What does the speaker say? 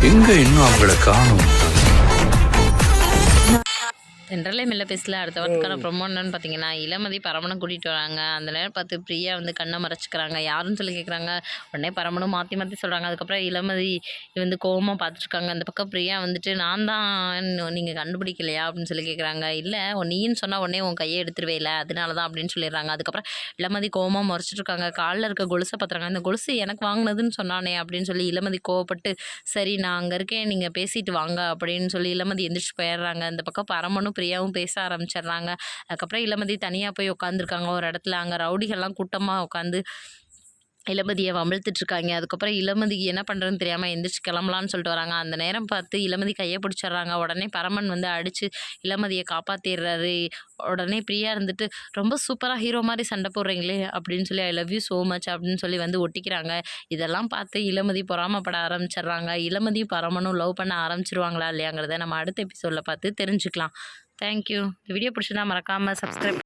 எங்க இன்னும் அவங்கள காணும்? தென்றலே மெல்ல பேசல. அடுத்த வாரத்துக்கான ப்ரொமோ என்னன்னு பார்த்தீங்கன்னா, இளமதி பரமனை கூட்டிகிட்டு வராங்க. அந்த நேரம் பார்த்து பிரியா வந்து கண்ணை மறைச்சிக்கிறாங்க. யாருன்னு சொல்லி கேட்குறாங்க. உடனே பரமனும் மாற்றி மாற்றி சொல்கிறாங்க. அதுக்கப்புறம் இளமதி வந்து கோவமாக பார்த்துட்ருக்காங்க. அந்த பக்கம் பிரியா வந்துட்டு நான் தான் நீங்கள் கண்டுபிடிக்கலையா அப்படின்னு சொல்லி கேட்குறாங்க. இல்லை நீன்னு சொன்னால் உடனே உன் கையை எடுத்துருவே இல்லை அதனால தான் அப்படின்னு சொல்லிடுறாங்க. அதுக்கப்புறம் இளமதி கோவமாக முறைச்சிட்ருக்காங்க. காலில் இருக்க கொலுசை பார்த்துறாங்க. இந்த கொலுசு எனக்கு வாங்கினதுன்னு சொன்னானே அப்படின்னு சொல்லி இளமதி கோவப்பட்டு சரி நான் அங்கே இருக்கேன் நீங்கள் பேசிட்டு வாங்க அப்படின்னு சொல்லி இளமதி எந்திரிச்சு போயிடுறாங்க. இந்த பக்கம் பரமனும் பிரியாவும் பேச ஆரம்பிச்சிடுறாங்க. அதுக்கப்புறம் இளமதி தனியாக போய் உட்காந்துருக்காங்க ஒரு இடத்துல. அங்கே ரவுடிகள்லாம் கூட்டமாக உட்காந்து இளமதியை வம்பிழுத்துட்ருக்காங்க. அதுக்கப்புறம் இளமதிக்கு என்ன பண்ணுறதுன்னு தெரியாமல் எந்திரிச்சு கிளம்பலான்னு சொல்லிட்டு வராங்க. அந்த நேரம் பார்த்து இளமதி கையை பிடிச்சிட்றாங்க. உடனே பரமன் வந்து அடித்து இளமதியை காப்பாற்றிடுறாரு. உடனே பிரியா இருந்துட்டு ரொம்ப சூப்பராக ஹீரோ மாதிரி சண்டை போடுறீங்களே அப்படின்னு சொல்லி I love you so much அப்படின்னு சொல்லி வந்து ஒட்டிக்கிறாங்க. இதெல்லாம் பார்த்து இளமதி பொறாமப்பட ஆரம்பிச்சிடுறாங்க. இளமதியும் பரமனும் லவ் பண்ண ஆரம்பிச்சிருவாங்களா இல்லையாங்கிறத நம்ம அடுத்த எபிசோடில் பார்த்து தெரிஞ்சுக்கலாம். தேங்க்யூ. இந்த வீடியோ பிடிச்சிருந்தா மறக்காமல் சப்ஸ்கிரைப்